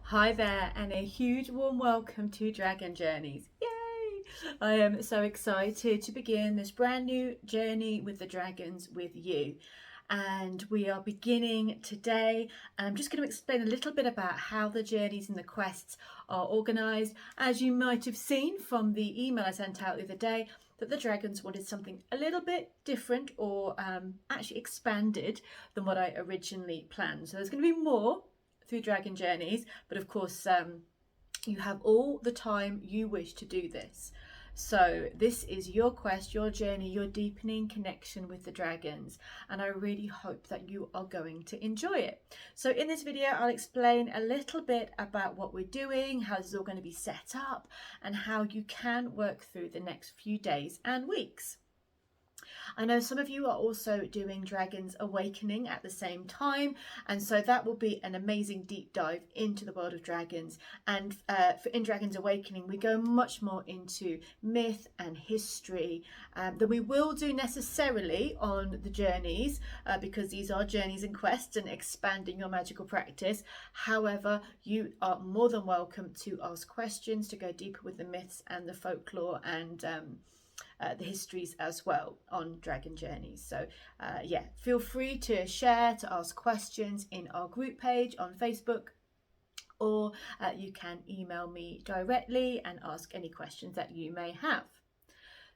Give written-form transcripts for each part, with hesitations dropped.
Hi there, and a huge warm welcome to Dragon Journeys. Yay! I am so excited to begin this brand new journey with the dragons with you. And we are beginning today. I'm just going to explain a little bit about how the journeys and the quests are organised. As you might have seen from the email I sent out the other day, that the dragons wanted something a little bit different or actually expanded than what I originally planned. So there's going to be more through Dragon Journeys, but of course, you have all the time you wish to do this. So this is your quest, your journey, your deepening connection with the dragons, and I really hope that you are going to enjoy it. So in this video, I'll explain a little bit about what we're doing, how this is all going to be set up, and how you can work through the next few days and weeks. I know some of you are also doing Dragons Awakening at the same time, and so that will be an amazing deep dive into the world of dragons. And in Dragons Awakening, we go much more into myth and history than we will do necessarily on the journeys, because these are journeys and quests and expanding your magical practice. However, you are more than welcome to ask questions, to go deeper with the myths and the folklore and the histories as well on Dragon Journeys. So yeah, feel free to share, to ask questions in our group page on Facebook, or you can email me directly and ask any questions that you may have.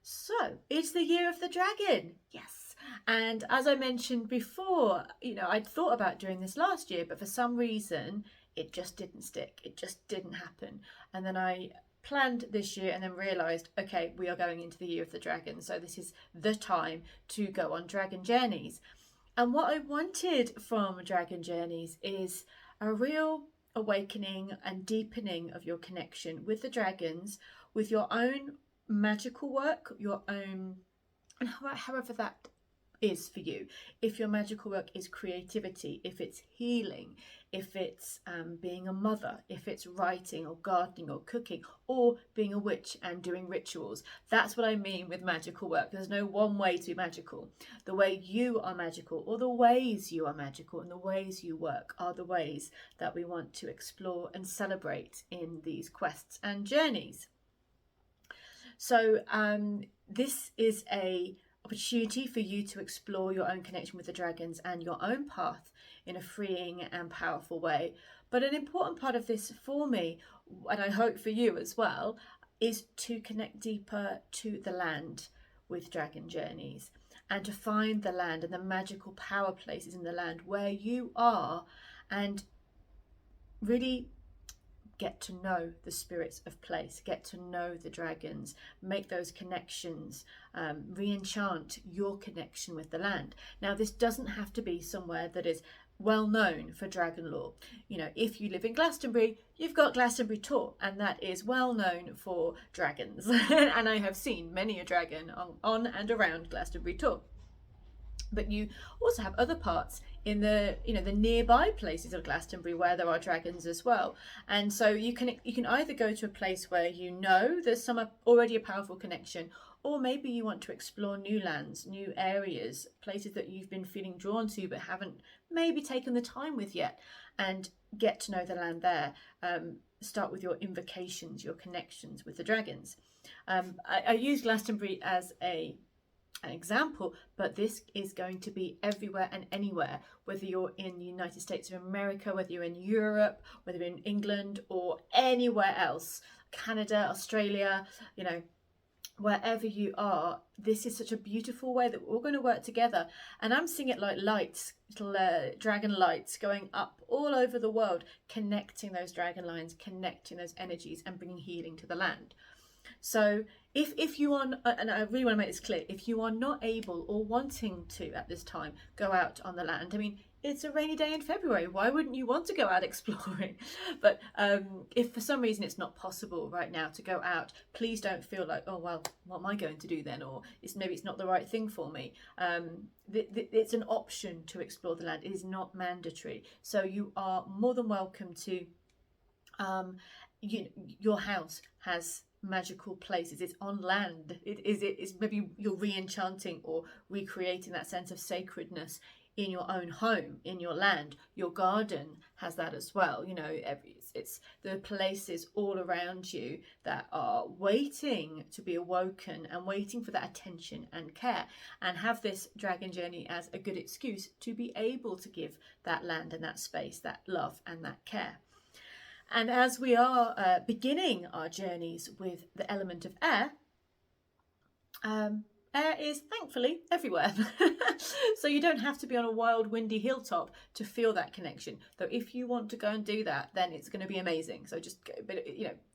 So it's the year of the dragon, yes. And as I mentioned before, I'd thought about doing this last year, but for some reason it just didn't stick. It just didn't happen. And then I planned this year and then realised, okay, we are going into the year of the dragon, so this is the time to go on Dragon Journeys. And what I wanted from Dragon Journeys is a real awakening and deepening of your connection with the dragons, with your own magical work, your own, and however that is for you. If your magical work is creativity, if it's healing, if it's being a mother, if it's writing or gardening or cooking, or being a witch and doing rituals. That's what I mean with magical work. There's no one way to be magical. The way you are magical, or the ways you are magical, and the ways you work are the ways that we want to explore and celebrate in these quests and journeys. So this is a opportunity for you to explore your own connection with the dragons and your own path in a freeing and powerful way. But an important part of this for me, and I hope for you as well, is to connect deeper to the land with Dragon Journeys, and to find the land and the magical power places in the land where you are, and really get to know the spirits of place, get to know the dragons, make those connections, re-enchant your connection with the land. Now, this doesn't have to be somewhere that is well known for dragon lore. If you live in Glastonbury, you've got Glastonbury Tor, and that is well known for dragons. And I have seen many a dragon on and around Glastonbury Tor. But you also have other parts in the the nearby places of Glastonbury where there are dragons as well. And so you can either go to a place where there's some already a powerful connection, or maybe you want to explore new lands, new areas, places that you've been feeling drawn to but haven't maybe taken the time with yet, and get to know the land there. Start with your invocations, your connections with the dragons. I use Glastonbury as an example, but this is going to be everywhere and anywhere, whether you're in the United States of America, whether you're in Europe, whether you're in England, or anywhere else, Canada, Australia, wherever you are. This is such a beautiful way that we're all going to work together. And I'm seeing it like lights, little dragon lights going up all over the world, connecting those dragon lines, connecting those energies, and bringing healing to the land. So if you are, and I really want to make this clear, if you are not able or wanting to at this time go out on the land, I mean, it's a rainy day in February, why wouldn't you want to go out exploring? But if for some reason it's not possible right now to go out, please don't feel like, oh well, what am I going to do then, or maybe it's not the right thing for me. It's an option to explore the land. It is not mandatory, so you are more than welcome to. Your house has magical places, it's on land, it's maybe you're re-enchanting or recreating that sense of sacredness in your own home, in your land. Your garden has that as well. You know, it's the places all around you that are waiting to be awoken and waiting for that attention and care, and have this dragon journey as a good excuse to be able to give that land and that space that love and that care. And as we are beginning our journeys with the element of air, air is thankfully everywhere. So you don't have to be on a wild, windy hilltop to feel that connection. Though if you want to go and do that, then it's going to be amazing. So just,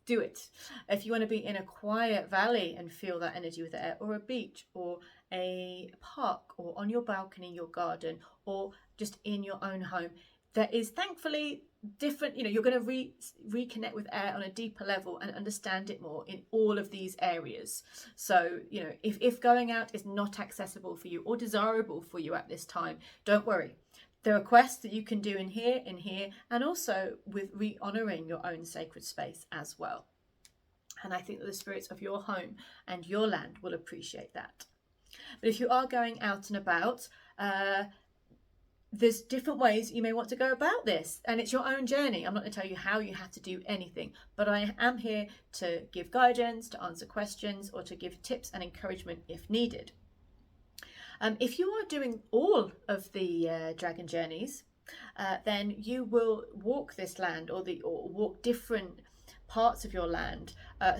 do it. If you want to be in a quiet valley and feel that energy with the air, or a beach, or a park, or on your balcony, your garden, or just in your own home, there is thankfully different, you're going to reconnect with air on a deeper level and understand it more in all of these areas. So, if going out is not accessible for you or desirable for you at this time, don't worry. There are quests that you can do in here, and also with re-honouring your own sacred space as well. And I think that the spirits of your home and your land will appreciate that. But if you are going out and about, there's different ways you may want to go about this, and it's your own journey. I'm not going to tell you how you have to do anything, but I am here to give guidance, to answer questions, or to give tips and encouragement if needed. If you are doing all of the dragon journeys, then you will walk this land, or walk different parts of your land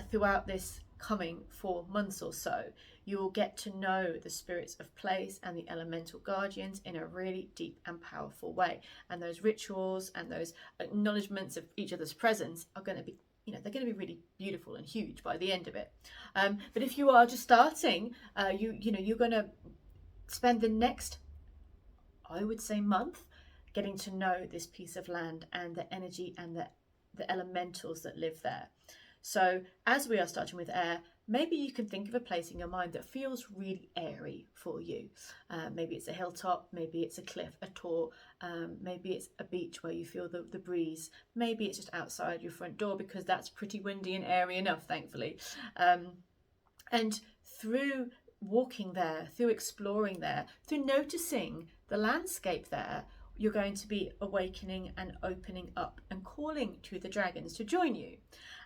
throughout this coming 4 months or so. You will get to know the spirits of place and the elemental guardians in a really deep and powerful way. And those rituals and those acknowledgements of each other's presence are going to be, they're going to be really beautiful and huge by the end of it. But if you are just starting, you're going to spend the next, I would say, month getting to know this piece of land and the energy and the elementals that live there. So as we are starting with air, maybe you can think of a place in your mind that feels really airy for you. Maybe it's a hilltop, maybe it's a cliff, a tor, maybe it's a beach where you feel the breeze. Maybe it's just outside your front door, because that's pretty windy and airy enough, thankfully. And through walking there, through exploring there, through noticing the landscape there, you're going to be awakening and opening up and calling to the dragons to join you.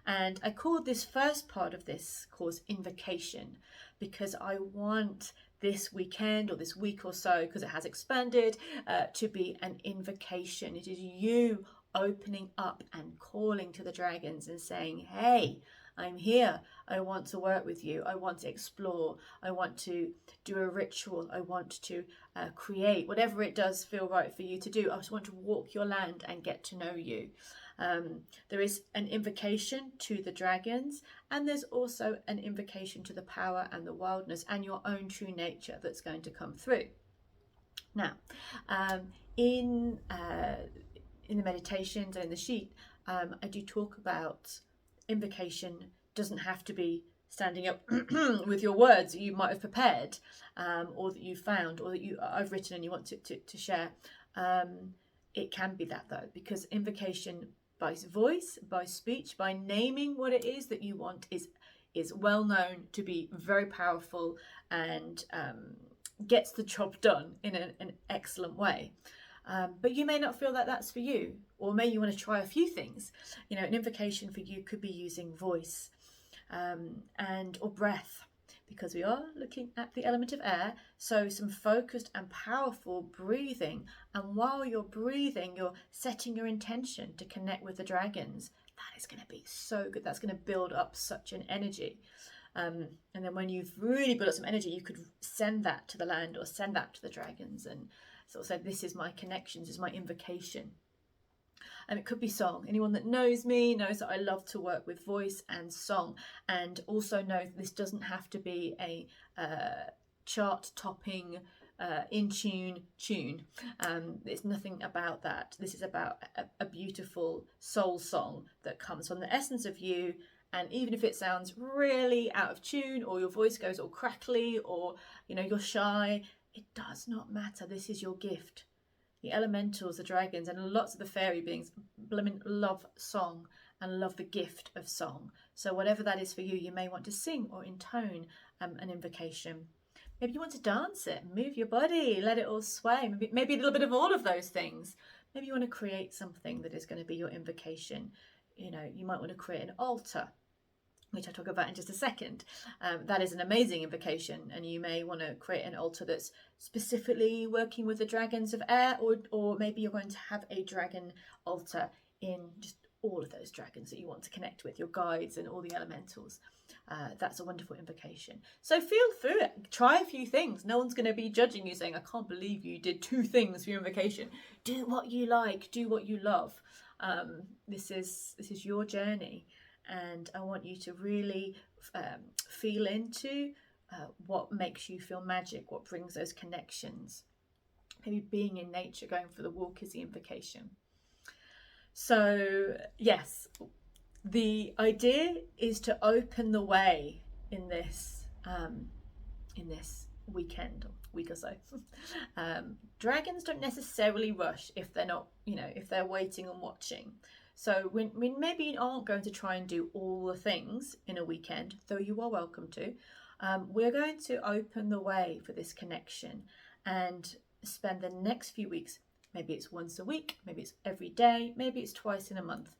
And I called this first part of this course Invocation, because I want this weekend or this week or so, because it has expanded, to be an invocation. It is you opening up and calling to the dragons and saying, hey, I'm here. I want to work with you. I want to explore. I want to do a ritual. I want to create whatever it does feel right for you to do. I just want to walk your land and get to know you. There is an invocation to the dragons, and there's also an invocation to the power and the wildness and your own true nature that's going to come through. Now, in the meditations and in the sheet, I do talk about invocation doesn't have to be standing up with your words that you might have prepared, or that you found, or that I've written and you want to share. It can be that, though, because invocation by voice, by speech, by naming what it is that you want is well known to be very powerful and gets the job done in an excellent way. But you may not feel that that's for you, or maybe you want to try a few things. An invocation for you could be using voice or breath, because we are looking at the element of air. So some focused and powerful breathing, and while you're breathing, you're setting your intention to connect with the dragons. That is going to be so good. That's going to build up such an energy. And then when you've really built up some energy, you could send that to the land or send that to the dragons and sort of say, this is my connection, this is my invocation. And it could be song. Anyone that knows me knows that I love to work with voice and song, and also know that this doesn't have to be a chart-topping, in-tune tune. There's nothing about that. This is about a beautiful soul song that comes from the essence of you. And even if it sounds really out of tune, or your voice goes all crackly, or you're shy, it does not matter. This is your gift. The elementals, the dragons, and lots of the fairy beings love song and love the gift of song. So whatever that is for you, you may want to sing or intone an invocation. Maybe you want to dance it, move your body, let it all sway. Maybe a little bit of all of those things. Maybe you want to create something that is going to be your invocation. You know, you might want to create an altar, which I'll talk about in just a second. That is an amazing invocation, and you may want to create an altar that's specifically working with the dragons of air, or maybe you're going to have a dragon altar in just all of those dragons that you want to connect with, your guides and all the elementals. That's a wonderful invocation. So feel through it. Try a few things. No one's going to be judging you saying, I can't believe you did 2 things for your invocation. Do what you like. Do what you love. This is your journey. And I want you to really feel into what makes you feel magic, what brings those connections. Maybe being in nature, going for the walk is the invocation. So yes, the idea is to open the way in this weekend or week or so. Dragons don't necessarily rush if they're not, if they're waiting and watching. So we maybe aren't going to try and do all the things in a weekend, though you are welcome to. We're going to open the way for this connection and spend the next few weeks, maybe it's once a week, maybe it's every day, maybe it's twice in a month,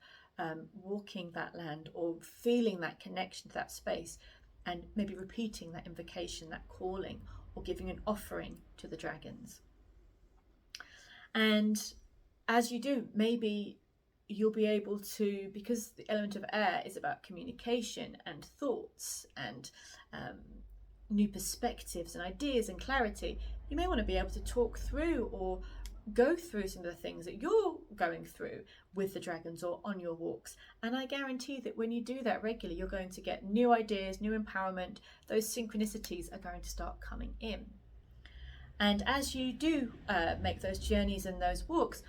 walking that land or feeling that connection to that space, and maybe repeating that invocation, that calling, or giving an offering to the dragons. And as you do, maybe you'll be able to, because the element of air is about communication and thoughts and new perspectives and ideas and clarity, you may want to be able to talk through or go through some of the things that you're going through with the dragons or on your walks. And I guarantee that when you do that regularly, you're going to get new ideas, new empowerment. Those synchronicities are going to start coming in. And as you do make those journeys and those walks,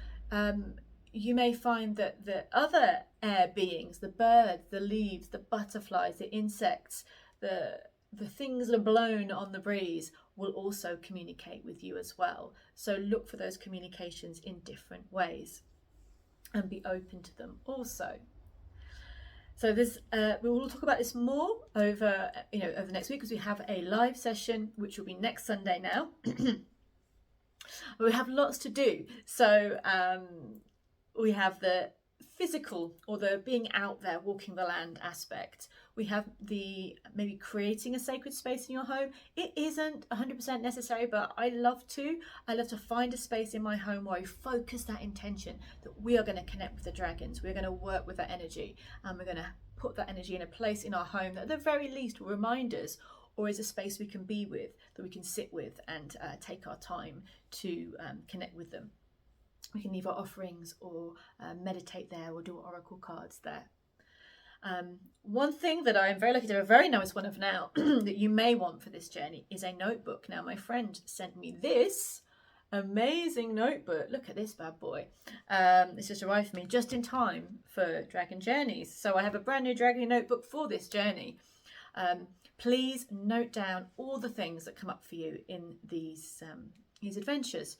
you may find that the other air beings, the birds, the leaves, the butterflies, the insects, the things that are blown on the breeze will also communicate with you as well. So look for those communications in different ways and be open to them also. So this we will talk about this more over over next week, because we have a live session which will be next Sunday now. We have lots to do. So we have the physical, or the being out there walking the land aspect. We have the maybe creating a sacred space in your home. It isn't 100% necessary, but I love to find a space in my home where I focus that intention that we are going to connect with the dragons. We're going to work with that energy, and we're going to put that energy in a place in our home that at the very least will remind us, or is a space we can be with, that we can sit with and take our time to connect with them. We can leave our offerings or meditate there, or do oracle cards there. One thing that I am very lucky to have a very nice one of now that you may want for this journey is a notebook. Now, my friend sent me this amazing notebook. Look at this bad boy. It's just arrived for me just in time for Dragon Journeys. So I have a brand new Dragon notebook for this journey. Please note down all the things that come up for you in these adventures.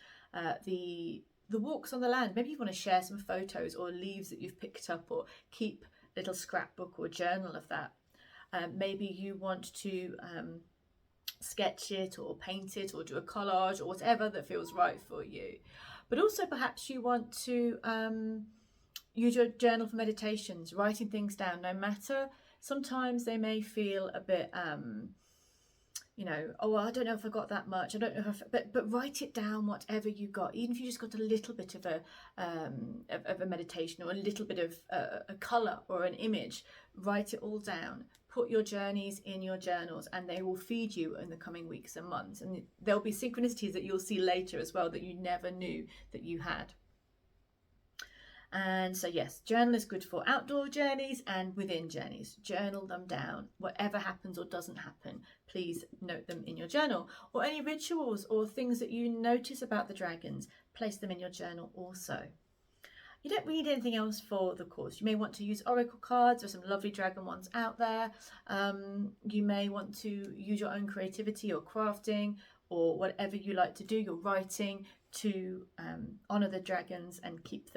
The walks on the land. Maybe you want to share some photos or leaves that you've picked up, or keep a little scrapbook or journal of that. Maybe you want to sketch it or paint it or do a collage or whatever that feels right for you. But also perhaps you want to use your journal for meditations, writing things down, no matter. Sometimes they may feel a bit oh, I don't know if I got that much. I don't know if, but write it down, whatever you got. Even if you just got a little bit of a meditation, or a little bit of a color or an image, write it all down. Put your journeys in your journals, and they will feed you in the coming weeks and months. And there'll be synchronicities that you'll see later as well that you never knew that you had. And so yes, journal is good for outdoor journeys and within journeys. Journal them down. Whatever happens or doesn't happen, please note them in your journal. Or any rituals or things that you notice about the dragons, place them in your journal also. You don't need anything else for the course. You may want to use oracle cards. There's some lovely dragon ones out there. You may want to use your own creativity or crafting, or whatever you like to do, your writing, to honor the dragons and keep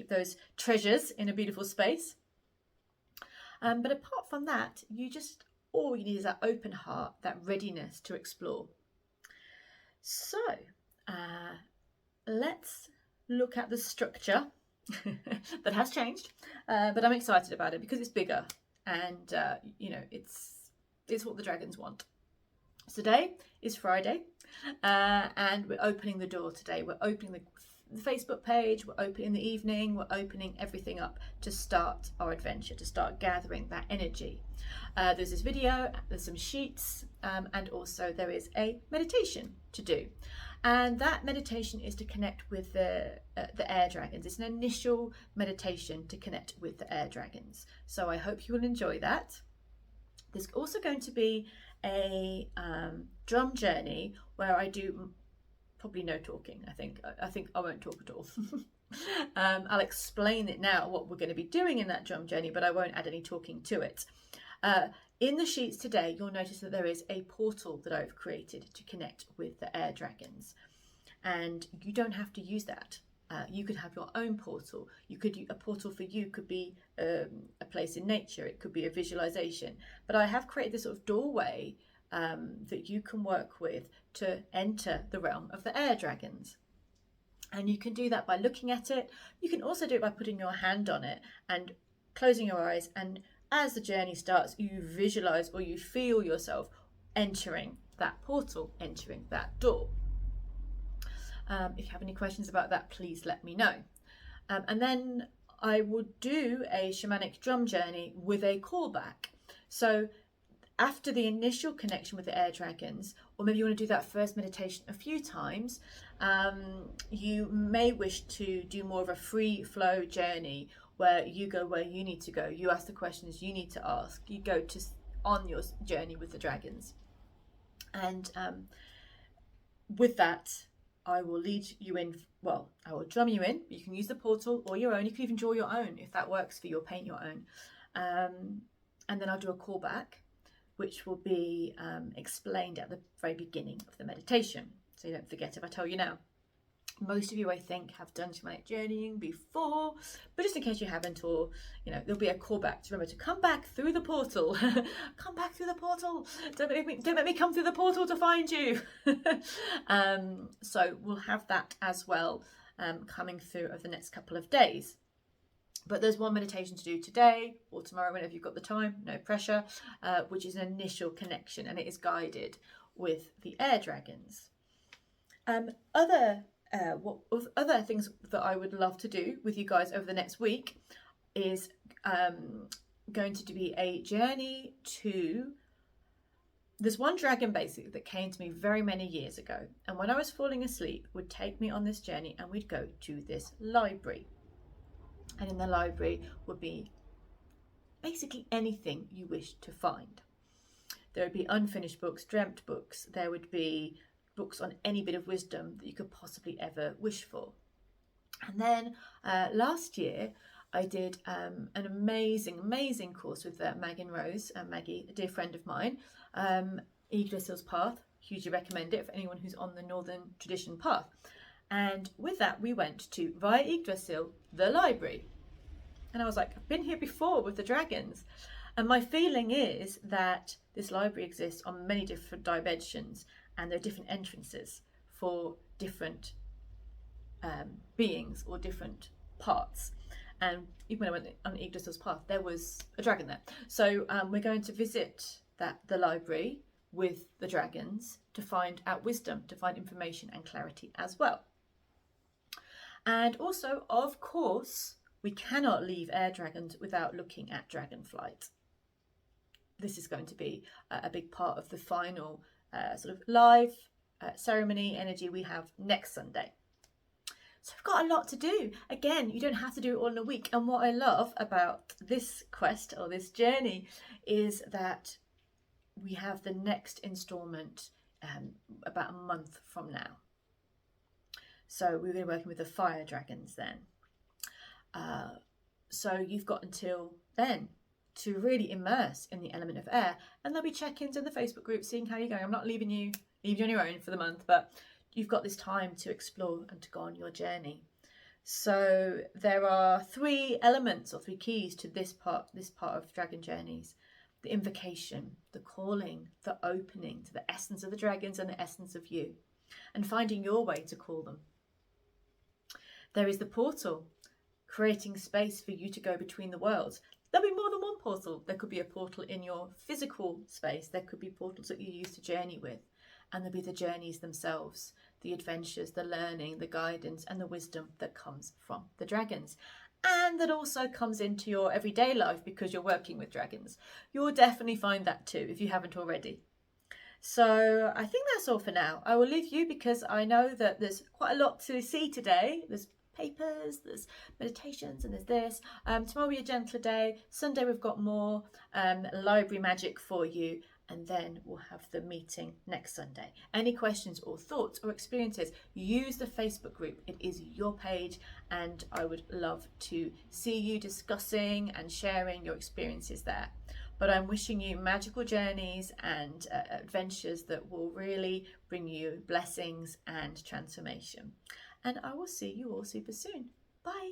those treasures in a beautiful space. But apart from that, all you need is that open heart, that readiness to explore. So let's look at the structure that has changed, but I'm excited about it because it's bigger, and it's what the dragons want. So today is Friday, and we're opening the door today. We're opening the Facebook page, we're opening in the evening, we're opening everything up to start our adventure, to start gathering that energy. There's this video, there's some sheets, and also there is a meditation to do. And that meditation is to connect with the air dragons. It's an initial meditation to connect with the air dragons. So I hope you will enjoy that. There's also going to be a drum journey where I do probably no talking. I think I won't talk at all. I'll explain it now, what we're going to be doing in that drum journey, but I won't add any talking to it. In the sheets today, you'll notice that there is a portal that I've created to connect with the air dragons, and you don't have to use that. You could have your own portal. A portal for you could be a place in nature. It could be a visualization. But I have created this sort of doorway that you can work with to enter the realm of the air dragons. And you can do that by looking at it. You can also do it by putting your hand on it and closing your eyes. And as the journey starts, you visualize or you feel yourself entering that portal, entering that door. If you have any questions about that, please let me know. And then I would do a shamanic drum journey with a callback. So after the initial connection with the air dragons, or maybe you want to do that first meditation a few times, you may wish to do more of a free flow journey where you go where you need to go. You ask the questions you need to ask. You go on your journey with the dragons. And with that, I will lead you in, I will drum you in. You can use the portal or your own. You can even draw your own if that works for you, or paint your own. And then I'll do a callback, which will be explained at the very beginning of the meditation. So you don't forget if I tell you now. Most of you, I think, have done shamanic journeying before, but just in case you haven't, or there'll be a callback to remember to come back through the portal. Come back through the portal. Don't let me come through the portal to find you. So we'll have that as well coming through over the next couple of days. But there's one meditation to do today or tomorrow, whenever you've got the time, no pressure, which is an initial connection, and it is guided with the air dragons. Other things that I would love to do with you guys over the next week is going to be a journey to... There's one dragon basically that came to me very many years ago, and when I was falling asleep would take me on this journey, and we'd go to this library. And in the library would be basically anything you wish to find. There would be unfinished books, dreamt books. There would be books on any bit of wisdom that you could possibly ever wish for. And then last year I did an amazing course with Megan Rose and Maggie, a dear friend of mine, Yggdrasil's Path. Hugely recommend it for anyone who's on the Northern Tradition path. And with that, we went to, via Yggdrasil, the library. And I was like, I've been here before with the dragons. And my feeling is that this library exists on many different dimensions, and there are different entrances for different beings or different parts. And even when I went on Yggdrasil's path, there was a dragon there. So we're going to visit the library with the dragons to find out wisdom, to find information and clarity as well. And also, of course, we cannot leave air dragons without looking at dragonflight. This is going to be a big part of the final sort of live ceremony energy we have next Sunday. So we've got a lot to do. Again, you don't have to do it all in a week. And what I love about this quest or this journey is that we have the next installment about a month from now. So we're going to be working with the fire dragons then. So you've got until then to really immerse in the element of air, and there'll be check-ins in the Facebook group seeing how you're going. I'm not leaving you on your own for the month, but you've got this time to explore and to go on your journey. So there are 3 elements or 3 keys to this part of Dragon Journeys: the invocation, the calling, the opening to the essence of the dragons and the essence of you. and finding your way to call them. There is the portal, creating space for you to go between the worlds. There'll be more than one portal. There could be a portal in your physical space. There could be portals that you use to journey with. And there'll be the journeys themselves, the adventures, the learning, the guidance, and the wisdom that comes from the dragons. And that also comes into your everyday life because you're working with dragons. You'll definitely find that too if you haven't already. So I think that's all for now. I will leave you because I know that there's quite a lot to see today. There's papers, there's meditations, and there's this. Tomorrow will be a gentler day. Sunday we've got more library magic for you, and then we'll have the meeting next Sunday. Any questions or thoughts or experiences, use the Facebook group. It is your page, and I would love to see you discussing and sharing your experiences there. But I'm wishing you magical journeys and adventures that will really bring you blessings and transformation. And I will see you all super soon. Bye.